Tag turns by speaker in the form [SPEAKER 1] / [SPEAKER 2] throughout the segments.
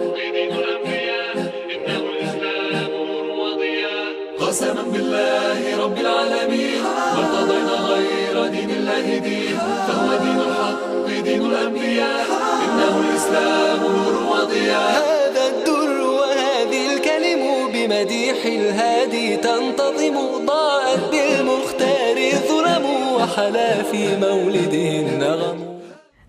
[SPEAKER 1] دين الأنبياء إنه الإسلام نور وضياء قسما بالله رب العالمين ما ارتضينا غير دين الله دين فهو دين الحق دين الأنبياء إنه الإسلام نور وضياء
[SPEAKER 2] هذا الدر وهذه الكلم بمديح الهادي تنتظم ضاءت بالمختار الظلم وحلا في مولده النغم.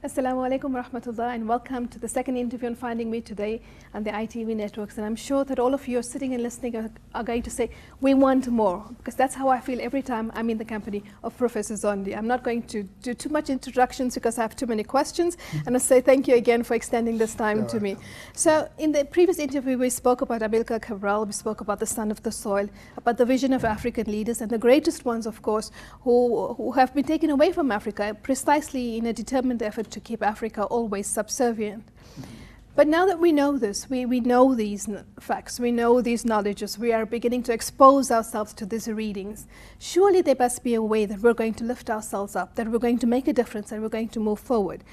[SPEAKER 3] Assalamu alaikum wa rahmatullah, and welcome to the second interview on Finding Me today on the ITV networks. And I'm sure that all of you are sitting and listening are going to say, we want more, because that's how I feel every time I'm in the company of Professor Zondi. I'm not going to do too much introductions because I have too many questions, and I say thank you again for extending this time to me. So in the previous interview, we spoke about Amilcar Cabral, we spoke about the son of the soil, about the vision of African leaders, and the greatest ones, of course, who have been taken away from Africa precisely in a determined effort to keep Africa always subservient. But now that we know this, we know these facts, we know these knowledges, we are beginning to expose ourselves to these readings. Surely there must be a way that we're going to lift ourselves up, that we're going to make a difference, and we're going to move forward.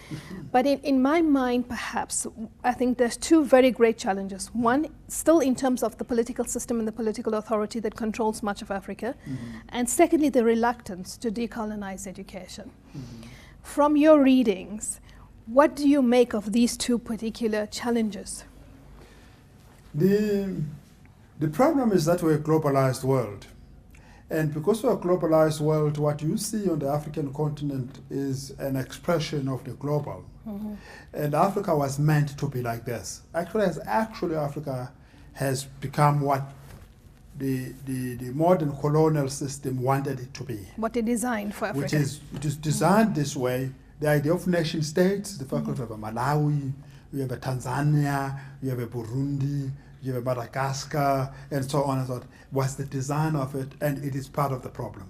[SPEAKER 3] But in my mind, perhaps, I think there's two very great challenges. One, still in terms of the political system and the political authority that controls much of Africa. And secondly, the reluctance to decolonize education. From your readings, what do you make of these two particular challenges?
[SPEAKER 4] The problem is that we're a globalized world. And because we're a globalized world, what you see on the African continent is an expression of the global. And Africa was meant to be like this. Actually Africa has become what the modern colonial system wanted it to be.
[SPEAKER 3] What they designed for Africa.
[SPEAKER 4] It is designed this way. The idea of nation states, the fact that you have a Malawi, you have a Tanzania, you have a Burundi, you have a Madagascar, and so on and so on, was the design of it, and it is part of the problem.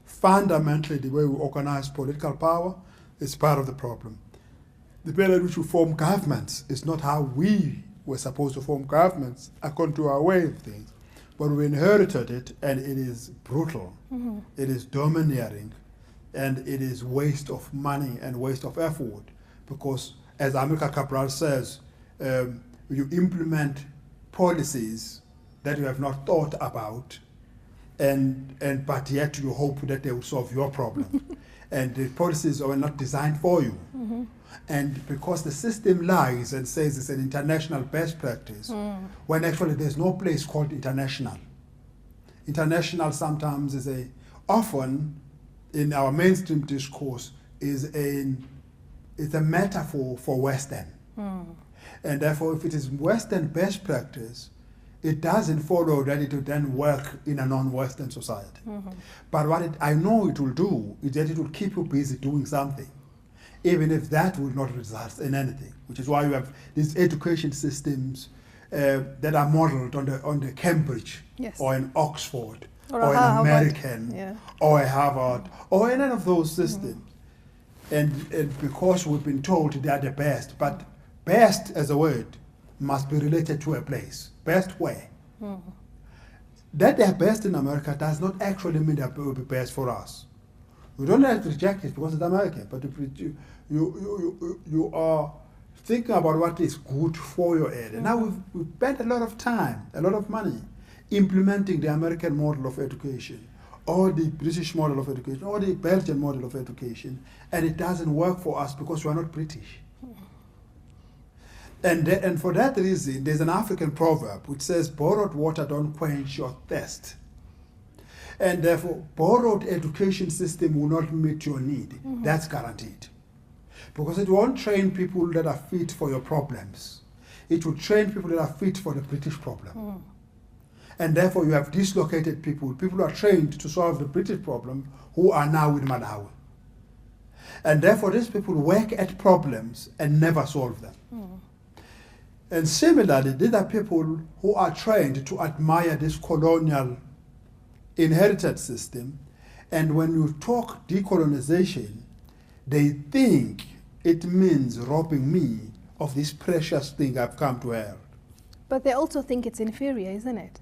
[SPEAKER 4] Fundamentally, the way we organize political power is part of the problem. The way in which we form governments is not how we were supposed to form governments according to our way of things. But we inherited it, and it is brutal. It is domineering, and it is waste of money and waste of effort. Because, as Amilcar Cabral says, you implement policies that you have not thought about, but yet you hope that they will solve your problem. And the policies are not designed for you. And because the system lies and says it's an international best practice, when actually there's no place called international. International sometimes is often in our mainstream discourse is a metaphor for Western. And therefore, if it is Western best practice, it doesn't follow that it will then work in a non-Western society. But what I know it will do is that it will keep you busy doing something, even if that will not result in anything, which is why you have these education systems that are modeled on the Cambridge or in Oxford or an American or a Harvard or any of those systems. And because we've been told they are the best, but best as a word must be related to a place. Best where? That they're best in America does not actually mean that it will be best for us. We don't have to reject it because it's American, but if you are thinking about what is good for your area. Now we've spent a lot of time, a lot of money implementing the American model of education or the British model of education or the Belgian model of education, and it doesn't work for us because we are not British. And for that reason, there's an African proverb which says, borrowed water don't quench your thirst. And therefore, borrowed education system will not meet your need. That's guaranteed. Because it won't train people that are fit for your problems. It will train people that are fit for the British problem. And therefore, you have dislocated people. People who are trained to solve the British problem who are now in Malawi. And therefore, these people work at problems and never solve them. And similarly, these are people who are trained to admire this colonial inherited system. And when you talk decolonization, they think it means robbing me of this precious thing I've come to have.
[SPEAKER 3] But they also think it's inferior, isn't it?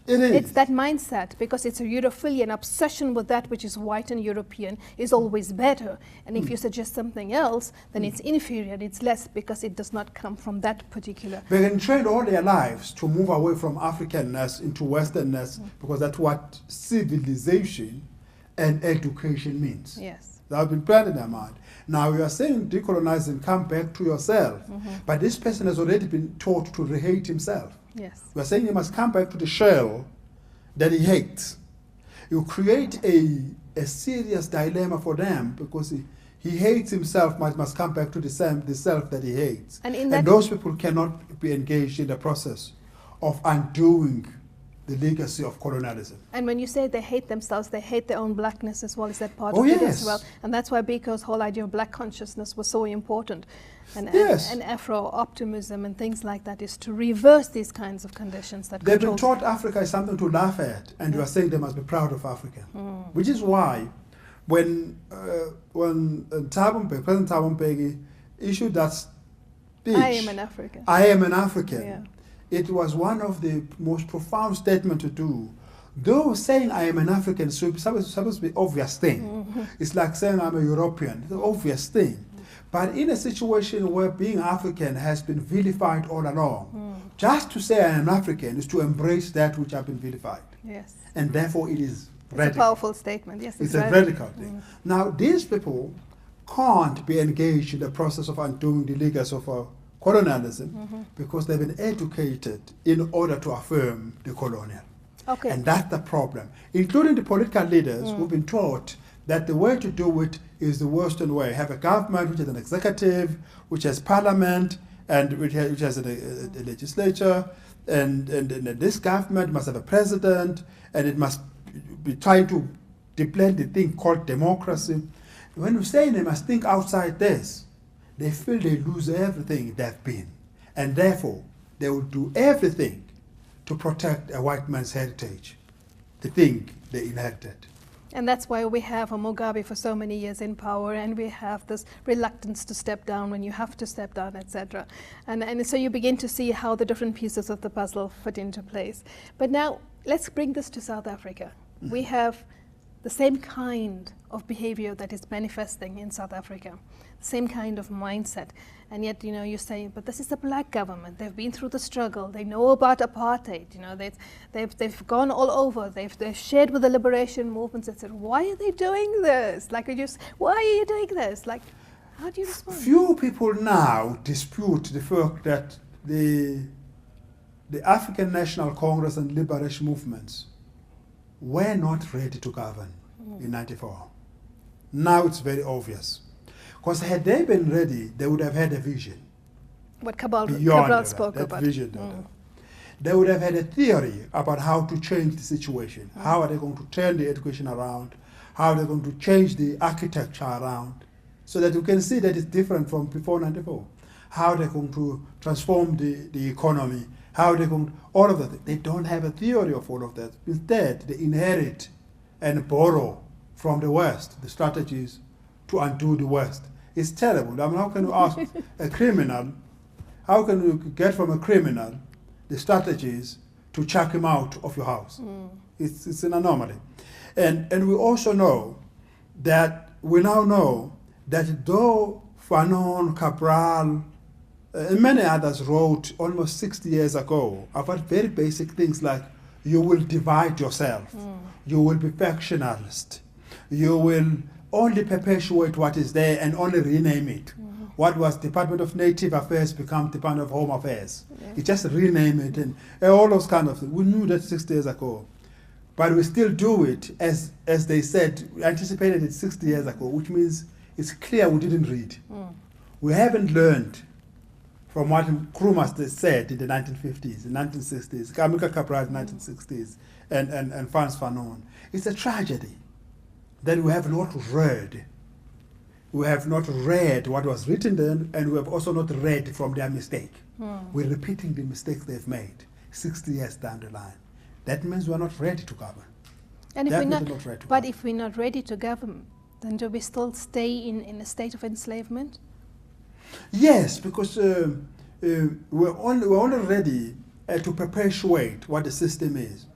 [SPEAKER 4] It is.
[SPEAKER 3] It's that mindset, because it's a Europhilia, an obsession with that which is white and European is always better. And if you suggest something else, then it's inferior, it's less, because it does not come from that particular.
[SPEAKER 4] They can train all their lives to move away from Africanness into Westernness, because that's what civilization and education means.
[SPEAKER 3] Yes.
[SPEAKER 4] That has been planted in their mind. Now you are saying decolonize and come back to yourself, but this person has already been taught to hate himself.
[SPEAKER 3] Yes.
[SPEAKER 4] We are saying he must come back to the shell that he hates. You create a serious dilemma for them, because he hates himself, must come back to the self that he hates.
[SPEAKER 3] And
[SPEAKER 4] those people cannot be engaged in the process of undoing the legacy of colonialism.
[SPEAKER 3] And when you say they hate themselves, they hate their own blackness as well. Is that part
[SPEAKER 4] Oh,
[SPEAKER 3] of it
[SPEAKER 4] yes.
[SPEAKER 3] as well? And that's why Biko's whole idea of black consciousness was so important.
[SPEAKER 4] Yes.
[SPEAKER 3] And Afro-optimism and things like that is to reverse these kinds of conditions that
[SPEAKER 4] They've been
[SPEAKER 3] control.
[SPEAKER 4] taught Africa is something to laugh at, and you are saying they must be proud of Africa. Which is why when President Thabo Mbeki issued that speech,
[SPEAKER 3] I am an African.
[SPEAKER 4] I am an African.
[SPEAKER 3] Yeah.
[SPEAKER 4] It was one of the most profound statements to do. Though saying I am an African is supposed to be an obvious thing. It's like saying I'm a European. It's an obvious thing. But in a situation where being African has been vilified all along, just to say I am African is to embrace that which has been vilified.
[SPEAKER 3] Yes.
[SPEAKER 4] And therefore it is
[SPEAKER 3] It's a
[SPEAKER 4] radical.
[SPEAKER 3] powerful statement. Yes,
[SPEAKER 4] It's a
[SPEAKER 3] right.
[SPEAKER 4] radical thing. Now, these people can't be engaged in the process of undoing the legacy of colonialism because they've been educated in order to affirm the colonial.
[SPEAKER 3] Okay.
[SPEAKER 4] And that's the problem, including the political leaders who've been taught that the way to do it is the Western way. Have a government which has an executive, which has parliament, and which has a legislature, and this government must have a president, and it must be trying to deploy the thing called democracy. When you say they must think outside this, they feel they lose everything they've been, and therefore they will do everything to protect a white man's heritage, the thing they inherited.
[SPEAKER 3] And that's why we have a Mugabe for so many years in power, and we have this reluctance to step down when you have to step down, etc. And so you begin to see how the different pieces of the puzzle fit into place. But now let's bring this to South Africa. We have the same kind of behavior that is manifesting in South Africa, same kind of mindset. And yet, you know, you say, but this is a black government. They've been through the struggle. They know about apartheid. You know, they've gone all over. They've shared with the liberation movements. They said, why are they doing this? Like, why are you doing this? Like, how do you respond?
[SPEAKER 4] Few people now dispute the fact that the African National Congress and liberation movements were not ready to govern in '94. Now it's very obvious. Because had they been ready, they would have had a vision.
[SPEAKER 3] What Cabral
[SPEAKER 4] Beyond
[SPEAKER 3] spoke
[SPEAKER 4] that
[SPEAKER 3] about.
[SPEAKER 4] vision. They would have had a theory about how to change the situation. How are they going to turn the education around? How are they going to change the architecture around? So that you can see that it's different from before '94. How they're going to transform the economy. How they're going to, all of that. They don't have a theory of all of that. Instead, they inherit and borrow from the West the strategies to undo the West. It's terrible. I mean, how can you ask a criminal, how can you get from a criminal the strategies to chuck him out of your house? It's an anomaly. And we also know that, we now know that though Fanon, Cabral, and many others wrote almost 60 years ago about very basic things like you will divide yourself, you will be factionalist, you will only perpetuate what is there and only rename it. What was Department of Native Affairs become Department of Home Affairs. You just rename it and all those kind of things. We knew that 60 years ago. But we still do it as they said, we anticipated it 60 years ago, which means it's clear we didn't read. We haven't learned from what Nkrumah said in the 1950s, the 1960s, Amilcar Cabral in the 1960s, and Frantz Fanon. It's a tragedy that we have not read. We have not read what was written then, and we have also not read from their mistake. We're repeating the mistakes they've made 60 years down the line. That means we're not ready to govern.
[SPEAKER 3] And if we're not,
[SPEAKER 4] Definitely not ready to
[SPEAKER 3] but
[SPEAKER 4] govern.
[SPEAKER 3] if we're not ready to govern, then do we still stay in a state of enslavement?
[SPEAKER 4] Yes, because we're only ready to perpetuate what the system is.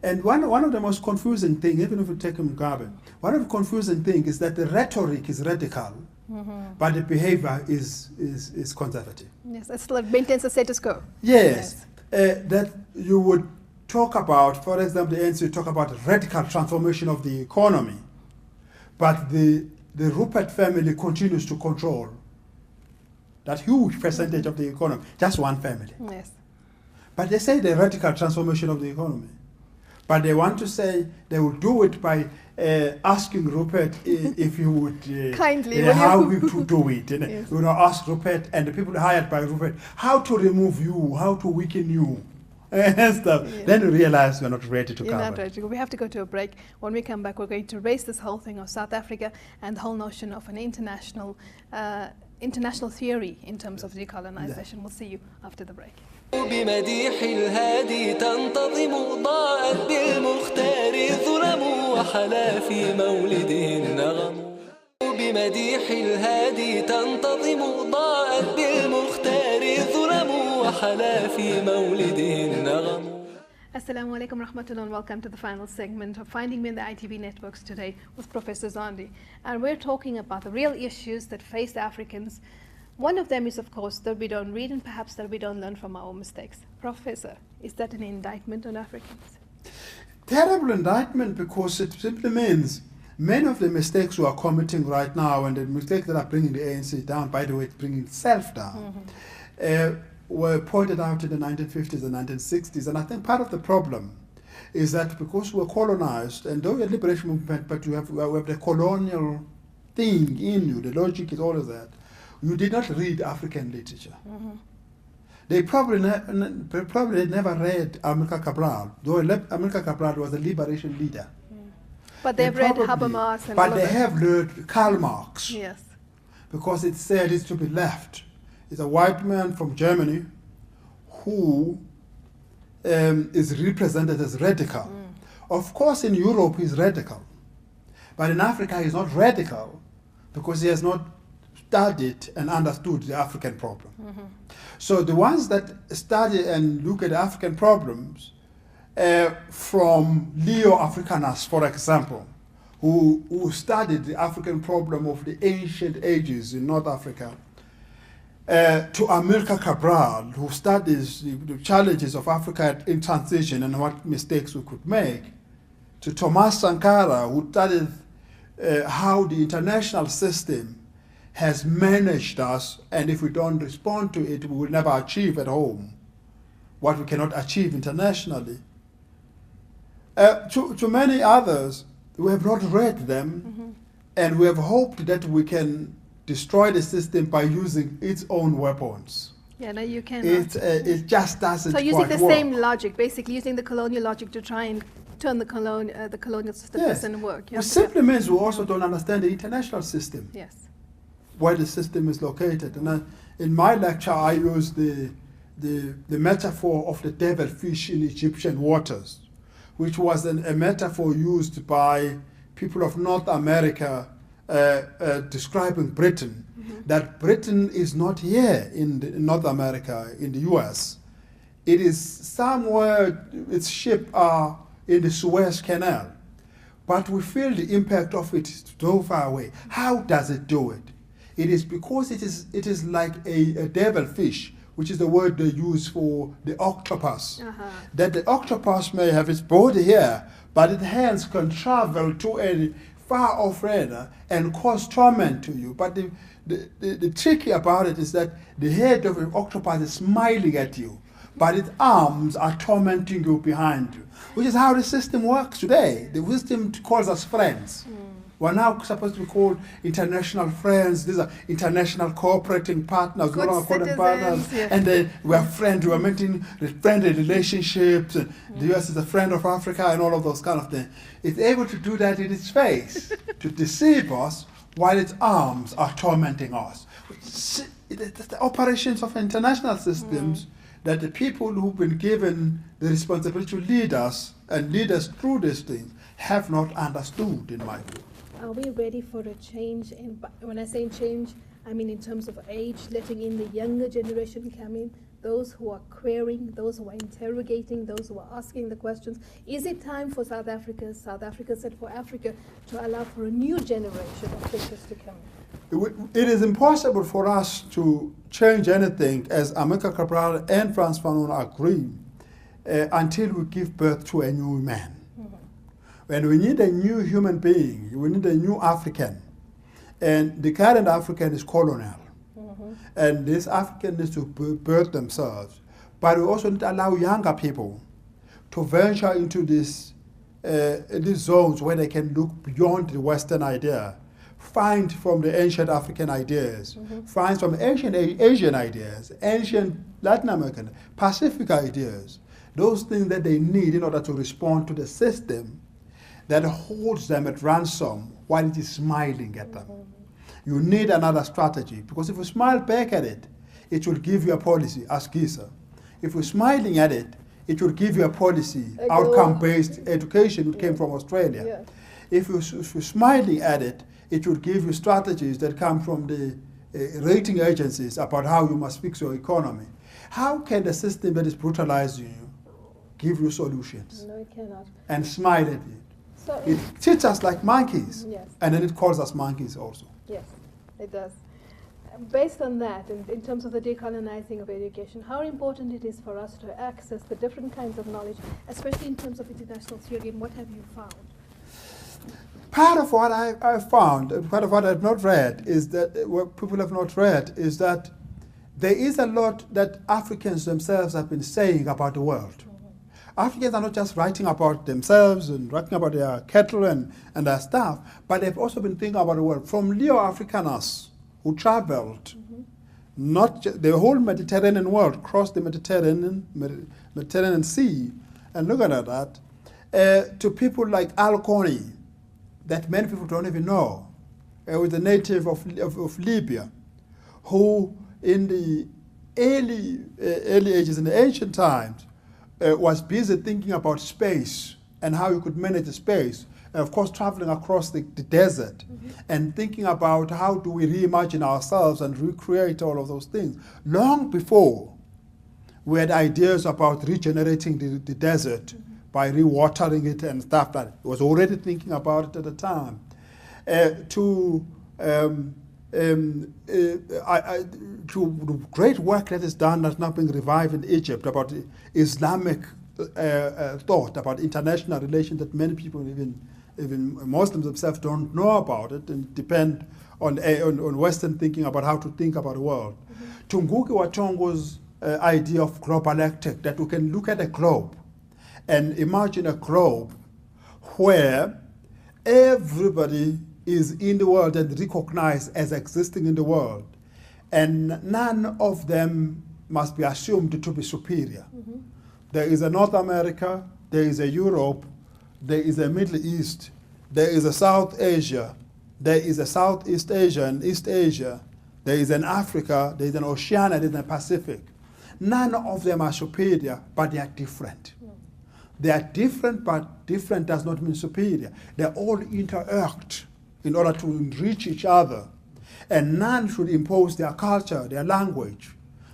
[SPEAKER 4] And one of the most confusing things, even if you take Mugabe, one of the confusing things is that the rhetoric is radical, but the behavior is conservative.
[SPEAKER 3] Yes, it still maintains the status quo.
[SPEAKER 4] Yes, that you would talk about, for example, the ANC talk about radical transformation of the economy, but the Rupert family continues to control that huge percentage of the economy, just one family.
[SPEAKER 3] Yes.
[SPEAKER 4] But they say the radical transformation of the economy. But they want to say they will do it by asking Rupert if he would
[SPEAKER 3] kindly
[SPEAKER 4] how we to do it.
[SPEAKER 3] Yes.
[SPEAKER 4] You know, ask Rupert and the people hired by Rupert how to remove you, how to weaken you, and stuff.
[SPEAKER 3] Yeah.
[SPEAKER 4] Then you realize we're not ready to
[SPEAKER 3] You're
[SPEAKER 4] cover.
[SPEAKER 3] not ready to go. We have to go to a break. When we come back, we're going to raise this whole thing of South Africa and the whole notion of an international theory in terms of decolonization. We'll see you after the break.
[SPEAKER 2] بمديح الهادي تنتظم ضاءت بالمختار الظلم وحلا في مولده النغم بمديح الهادي تنتظم ضاءت بالمختار الظلم وحلا في مولده النغم.
[SPEAKER 3] Assalamu alaikum rahmatullah and welcome to the final segment of Finding Me in the ITV Networks today with Professor Zondi. And we're talking about the real issues that face Africans. One of them is, of course, that we don't read and perhaps that we don't learn from our mistakes. Professor, is that an indictment on Africans?
[SPEAKER 4] Terrible indictment, because it simply means many of the mistakes we are committing right now and the mistakes that are bringing the ANC down, by the way, it's bringing itself down, were pointed out in the 1950s and 1960s. And I think part of the problem is that because we're colonized, and though we're a liberation movement, but we have the colonial thing in you, the logic is always that, you did not read African literature. They probably never read Amilcar Cabral, though Amilcar Cabral was a liberation leader.
[SPEAKER 3] But they've read Habermas and
[SPEAKER 4] but
[SPEAKER 3] all
[SPEAKER 4] they
[SPEAKER 3] of that.
[SPEAKER 4] have learned Karl Marx,
[SPEAKER 3] Yes.
[SPEAKER 4] because it said it's to be left. It's a white man from Germany who is represented as radical. Of course, in Europe he's radical, but in Africa he's not radical because he has not studied and understood the African problem. So the ones that study and look at African problems from Leo Africanus, for example, who studied the African problem of the ancient ages in North Africa, to Amilcar Cabral, who studies the challenges of Africa in transition and what mistakes we could make, to Thomas Sankara, who studied how the international system has managed us, and if we don't respond to it, we will never achieve at home what we cannot achieve internationally. To many others, we have not read them, and we have hoped that we can destroy the system by using its own weapons.
[SPEAKER 3] Yeah, no, you cannot.
[SPEAKER 4] It just doesn't
[SPEAKER 3] So using
[SPEAKER 4] quite
[SPEAKER 3] the
[SPEAKER 4] work.
[SPEAKER 3] same logic, basically using the colonial logic to try and turn the colonial system doesn't work. You
[SPEAKER 4] It
[SPEAKER 3] have to-
[SPEAKER 4] simply means we also don't understand the international system,
[SPEAKER 3] Yes.
[SPEAKER 4] where the system is located. And in my lecture, I use the metaphor of the devilfish in Egyptian waters, which was a metaphor used by people of North America describing Britain, that Britain is not here in North America, in the US. It is somewhere, its ships are in the Suez Canal, but we feel the impact of it so far away. How does it do it? It is because it is like a devilfish, which is the word they use for the octopus. That the octopus may have its body here, but its hands can travel to a far off area and cause torment to you. But the tricky about it is that the head of an octopus is smiling at you, but its arms are tormenting you behind you, which is how the system works today. The system calls us friends. We're now supposed to be called international friends. These are international cooperating partners.
[SPEAKER 3] Good
[SPEAKER 4] no longer call them
[SPEAKER 3] citizens,
[SPEAKER 4] partners.
[SPEAKER 3] yeah.
[SPEAKER 4] And then we're friends. We're maintaining friendly relationships. And the US is a friend of Africa and all of those kind of things. It's able to do that in its face to deceive us while its arms are tormenting us. It's the operations of international systems that the people who've been given the responsibility to lead us and lead us through these things have not understood, in my view.
[SPEAKER 3] Are we ready for a change? When I say change, I mean, in terms of age, letting in the younger generation come in, those who are querying, those who are interrogating, those who are asking the questions. Is it time for South Africa and for Africa, to allow for a new generation of thinkers to come in?
[SPEAKER 4] It is impossible for us to change anything, as Amilcar Cabral and Frantz Fanon agree, until we give birth to a new man. When we need a new human being, we need a new African. And the current African is colonial. And this African needs to birth themselves. But we also need to allow younger people to venture into these zones where they can look beyond the Western idea, find from the ancient African ideas, find from ancient Asian ideas, ancient Latin American, Pacific ideas, those things that they need in order to respond to the system that holds them at ransom while it is smiling at them. You need another strategy, because if you smile back at it, it will give you a policy, ask Gisa. If you're smiling at it, it will give you a policy, outcome-based education, which came from Australia.
[SPEAKER 3] Yeah.
[SPEAKER 4] If you're smiling at it, it will give you strategies that come from the rating agencies about how you must fix your economy. How can the system that is brutalizing you give you solutions?
[SPEAKER 3] No, it cannot.
[SPEAKER 4] And smile at it.
[SPEAKER 3] So
[SPEAKER 4] It treats us like monkeys,
[SPEAKER 3] Yes.
[SPEAKER 4] and then it calls us monkeys also.
[SPEAKER 3] yes, it does. Based on that, in terms of the decolonizing of education, how important it is for us to access the different kinds of knowledge, especially in terms of international theory, and what have you found?
[SPEAKER 4] Part of what I found, part of what I've not read, is that what people have not read is that there is a lot that Africans themselves have been saying about the world. Africans are not just writing about themselves and writing about their cattle and their stuff, but they've also been thinking about the world. From Leo Africanus, who traveled, not the whole Mediterranean world, crossed the Mediterranean Sea, and look at that, to people like Al-Koni, that many people don't even know, was a native of Libya, who in the early ages, in the ancient times, was busy thinking about space and how you could manage the space. And of course, traveling across the desert and thinking about how do we reimagine ourselves and recreate all of those things. Long before we had ideas about regenerating the desert by rewatering it and stuff that was already thinking about it at the time. To great work that is done that's now being revived in Egypt about Islamic thought, about international relations that many people, even Muslims themselves, don't know about it and depend on Western thinking about how to think about the world. To Ngugi wa Thiong'o's idea of globalectic, that we can look at a globe and imagine a globe where everybody is in the world and recognized as existing in the world, and none of them must be assumed to be superior. There is a North America, there is a Europe, there is a Middle East, there is a South Asia, there is a Southeast Asia and East Asia, there is an Africa, there is an Oceania, there is a Pacific. None of them are superior, but they are different. They are different, but different does not mean superior. They all interact in order to enrich each other. And none should impose their culture, their language.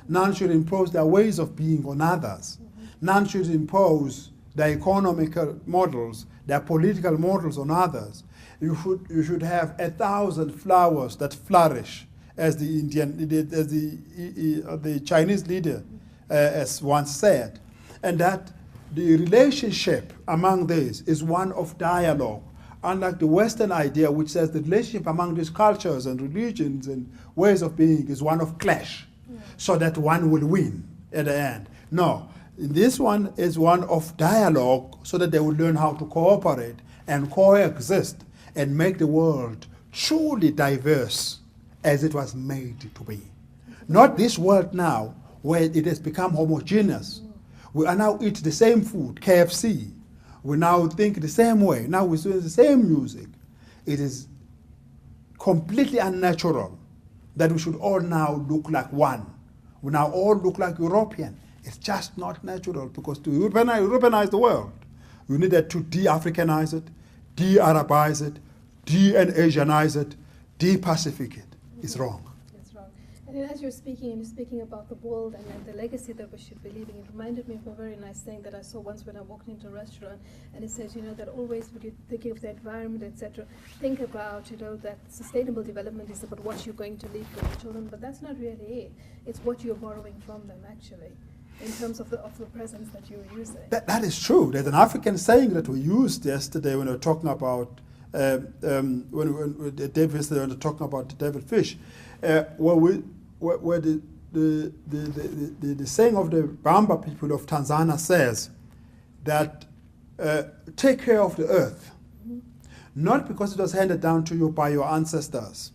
[SPEAKER 4] None should impose their ways of being on others. None should impose their economical models, their political models on others. You should have 1,000 flowers that flourish, as the Chinese leader as once said. And that the relationship among these is one of dialogue, unlike the Western idea, which says the relationship among these cultures and religions and ways of being is one of clash, so that one will win at the end. No, this one is one of dialogue, so that they will learn how to cooperate and coexist and make the world truly diverse as it was made to be. Not this world now, where it has become homogeneous. We are now eat the same food, KFC. We now think the same way. Now we do the same music. It is completely unnatural that we should all now look like one. We now all look like European. It's just not natural, because to Europeanize the world, you needed to de-Africanize it, de-Arabize it, de-Asianize it, de-Pacific it. It's wrong.
[SPEAKER 3] And as you're speaking about the world and the legacy that we should be leaving, it reminded me of a very nice thing that I saw once when I walked into a restaurant, and it says, that always when you're thinking of the environment, etc., think about, that sustainable development is about what you're going to leave for your children, but that's not really it. It's what you're borrowing from them, actually, in terms of the presence that you're using.
[SPEAKER 4] That is true. There's an African saying that we used yesterday when we were talking about when David yesterday when we were talking about David Fish, where the saying of the Bamba people of Tanzania says that take care of the earth, not because it was handed down to you by your ancestors,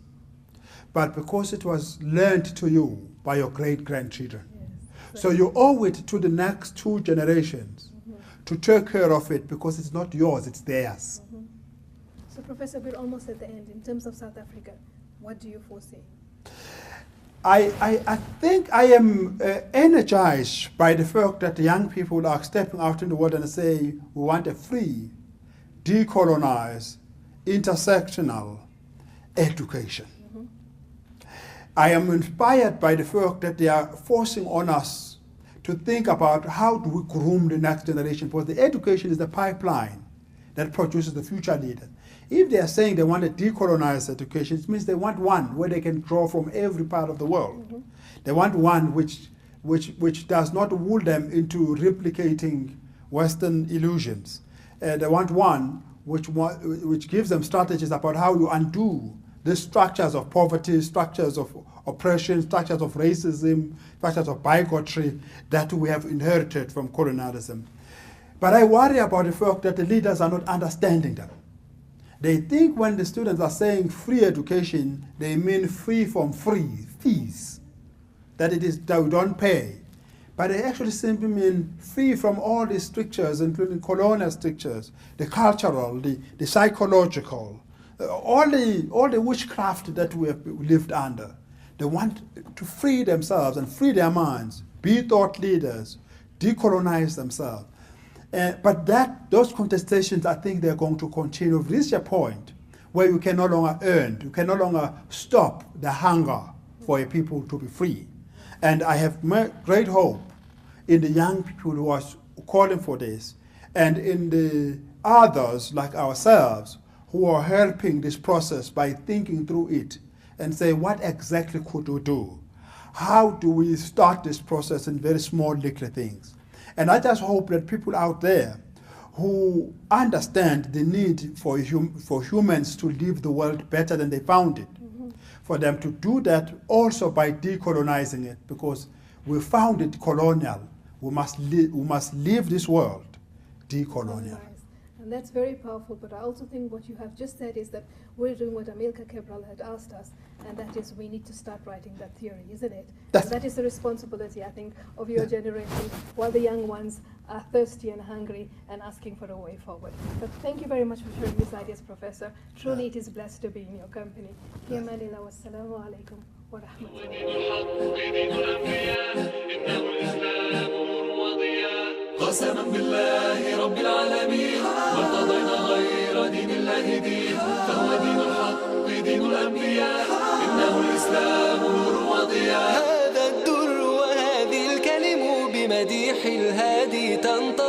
[SPEAKER 4] but because it was learned to you by your great-grandchildren. Yes. So you owe it to the next 2 generations to take care of it, because it's not yours, it's theirs.
[SPEAKER 3] So Professor, we're almost at the end. In terms of South Africa, what do you foresee?
[SPEAKER 4] I think I am energized by the fact that the young people are stepping out in the world and say, we want a free, decolonized, intersectional education. I am inspired by the fact that they are forcing on us to think about how do we groom the next generation, because the education is the pipeline that produces the future leaders. If they are saying they want a decolonized education, it means they want one where they can draw from every part of the world. They want one which does not wool them into replicating Western illusions. They want one which gives them strategies about how you undo the structures of poverty, structures of oppression, structures of racism, structures of bigotry that we have inherited from colonialism. But I worry about the fact that the leaders are not understanding them. They think when the students are saying free education, they mean free from fees, that it is that we don't pay. But they actually simply mean free from all these strictures, including colonial strictures, the cultural, the psychological, all the witchcraft that we have lived under. They want to free themselves and free their minds, be thought leaders, decolonize themselves. But those contestations, I think they're going to continue. We've reached a point where you can no longer earn, you can no longer stop the hunger for a people to be free. And I have great hope in the young people who are calling for this, and in the others like ourselves who are helping this process by thinking through it and say, what exactly could we do? How do we start this process in very small little things? And I just hope that people out there who understand the need for humans to leave the world better than they found it, for them to do that also by decolonizing it, because we found it colonial. We must leave this world decolonial.
[SPEAKER 3] And that's very powerful, but I also think what you have just said is that we're doing what Amilcar Cabral had asked us, and that is we need to start writing that theory, isn't it? And that is the responsibility, I think, of your generation, while the young ones are thirsty and hungry and asking for a way forward. But thank you very much for sharing these ideas, Professor. Truly it is blessed to be in your company. Fi amanillah, wassalamu alaikum wa
[SPEAKER 1] قسما بالله رب العالمين وارتضينا غير دين الله دين فهو دين الحق دين الأنبياء إنه الإسلام نور وضياء
[SPEAKER 2] هذا الدر وهذه الكلم بمديح الهادي تنطق